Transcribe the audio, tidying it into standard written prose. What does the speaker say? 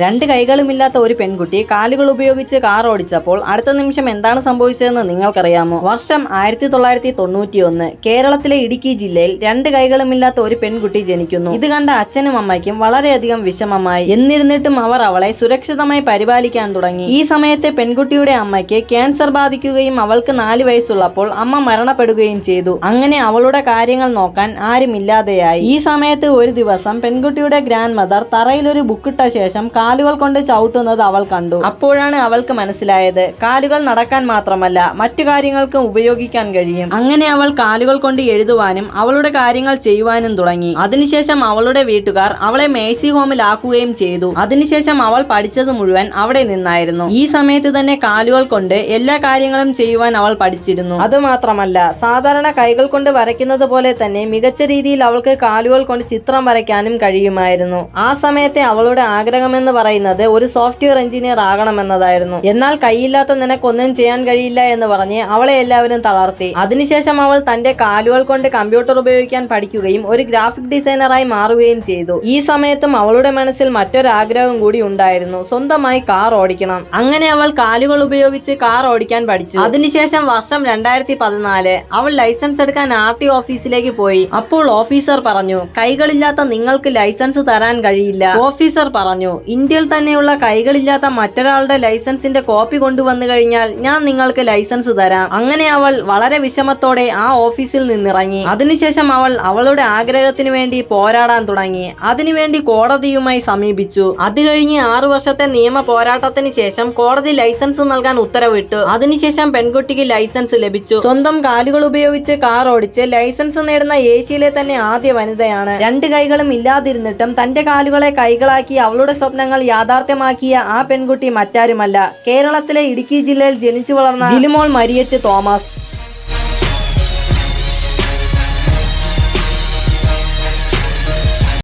രണ്ട് കൈകളുമില്ലാത്ത ഒരു പെൺകുട്ടി കാലുകൾ ഉപയോഗിച്ച് കാർ ഓടിച്ചപ്പോൾ അടുത്ത നിമിഷം എന്താണ് സംഭവിച്ചതെന്ന് നിങ്ങൾക്കറിയാമോ? വർഷം 1991 കേരളത്തിലെ ഇടുക്കി ജില്ലയിൽ രണ്ട് കൈകളുമില്ലാത്ത ഒരു പെൺകുട്ടി ജനിക്കുന്നു. ഇത് കണ്ട അച്ഛനും അമ്മയ്ക്കും വളരെയധികം വിഷമമായി. എന്നിരുന്നിട്ടും അവർ അവളെ സുരക്ഷിതമായി പരിപാലിക്കാൻ തുടങ്ങി. ഈ സമയത്ത് പെൺകുട്ടിയുടെ അമ്മയ്ക്ക് ക്യാൻസർ ബാധിക്കുകയും അവൾക്ക് 4 വയസ്സുള്ളപ്പോൾ അമ്മ മരണപ്പെടുകയും ചെയ്തു. അങ്ങനെ അവളുടെ കാര്യങ്ങൾ നോക്കാൻ ആരുമില്ലാതെയായി. ഈ സമയത്ത് ഒരു ദിവസം പെൺകുട്ടിയുടെ ഗ്രാൻഡ് മദർ തറയിൽ ഒരു ബുക്കിട്ട ശേഷം കാലുകൾ കൊണ്ട് ചവിട്ടുന്നത് അവൾ കണ്ടു. അപ്പോഴാണ് അവൾക്ക് മനസ്സിലായത് കാലുകൾ നടക്കാൻ മാത്രമല്ല മറ്റു കാര്യങ്ങൾക്കും ഉപയോഗിക്കാൻ കഴിയും. അങ്ങനെ അവൾ കാലുകൾ കൊണ്ട് എഴുതുവാനും അവളുടെ കാര്യങ്ങൾ ചെയ്യുവാനും തുടങ്ങി. അതിനുശേഷം അവളുടെ വീട്ടുകാർ അവളെ മേഴ്സി ഹോമിലാക്കുകയും ചെയ്തു. അതിനുശേഷം അവൾ പഠിച്ചത് മുഴുവൻ അവിടെ നിന്നായിരുന്നു. ഈ സമയത്ത് തന്നെ കാലുകൾ കൊണ്ട് എല്ലാ കാര്യങ്ങളും ചെയ്യുവാൻ അവൾ പഠിച്ചിരുന്നു. അതുമാത്രമല്ല സാധാരണ കൈകൾ കൊണ്ട് വരയ്ക്കുന്നത് പോലെ തന്നെ മികച്ച രീതിയിൽ അവൾക്ക് കാലുകൾ കൊണ്ട് ചിത്രം വരയ്ക്കാനും കഴിയുമായിരുന്നു. ആ സമയത്തെ അവളുടെ ആഗ്രഹമെന്ന് പറയുന്നത് ഒരു സോഫ്റ്റ്വെയർ എഞ്ചിനീയർ ആകണമെന്നതായിരുന്നു. എന്നാൽ കൈയില്ലാത്ത നിനക്കൊന്നും ചെയ്യാൻ കഴിയില്ല എന്ന് പറഞ്ഞ് അവളെ എല്ലാവരും തളർത്തി. അതിനുശേഷം അവൾ തന്റെ കാലുകൾ കൊണ്ട് കമ്പ്യൂട്ടർ ഉപയോഗിക്കാൻ പഠിക്കുകയും ഒരു ഗ്രാഫിക് ഡിസൈനറായി മാറുകയും ചെയ്തു. ഈ സമയത്തും അവളുടെ മനസ്സിൽ മറ്റൊരാഗ്രഹം കൂടി ഉണ്ടായിരുന്നു, സ്വന്തമായി കാർ ഓടിക്കണം. അങ്ങനെ അവൾ കാലുകൾ ഉപയോഗിച്ച് കാർ ഓടിക്കാൻ പഠിച്ചു. അതിനുശേഷം വർഷം 2014 അവൾ ലൈസൻസ് എടുക്കാൻ RT ഓഫീസിലേക്ക് പോയി. അപ്പോൾ ഓഫീസർ പറഞ്ഞു, കൈകളില്ലാത്ത നിങ്ങൾക്ക് ലൈസൻസ് തരാൻ കഴിയില്ല. ഓഫീസർ പറഞ്ഞു, ഇന്ത്യയിൽ തന്നെയുള്ള കൈകളില്ലാത്ത മറ്റൊരാളുടെ ലൈസൻസിന്റെ കോപ്പി കൊണ്ടുവന്നു കഴിഞ്ഞാൽ ഞാൻ നിങ്ങൾക്ക് ലൈസൻസ് തരാം. അങ്ങനെ അവൾ വളരെ വിഷമത്തോടെ ആ ഓഫീസിൽ നിന്നിറങ്ങി. അതിനുശേഷം അവൾ അവളുടെ ആഗ്രഹത്തിന് വേണ്ടി പോരാടാൻ തുടങ്ങി. അതിനുവേണ്ടി കോടതിയുമായി സമീപിച്ചു. അത് കഴിഞ്ഞ് 6 വർഷത്തെ നിയമ പോരാട്ടത്തിന് ശേഷം കോടതി ലൈസൻസ് നൽകാൻ ഉത്തരവിട്ടു. അതിനുശേഷം പെൺകുട്ടിക്ക് ലൈസൻസ് ലഭിച്ചു. സ്വന്തം കാലുകൾ ഉപയോഗിച്ച് കാർ ഓടിച്ച് ലൈസൻസ് നേടുന്ന ഏഷ്യയിലെ തന്നെ ആദ്യ വനിതയാണ്. 2 കൈകളും ഇല്ലാതിരുന്നിട്ടും തന്റെ കാലുകളെ കൈകളാക്കി അവളുടെ സ്വപ്നങ്ങൾ യാഥാർത്ഥ്യമാക്കിയ ആ പെൺകുട്ടി മറ്റാരുമല്ല, കേരളത്തിലെ ഇടുക്കി ജില്ലയിൽ ജനിച്ചു വളർന്ന ജിലിമോൾ മരിയറ്റ് തോമസ്.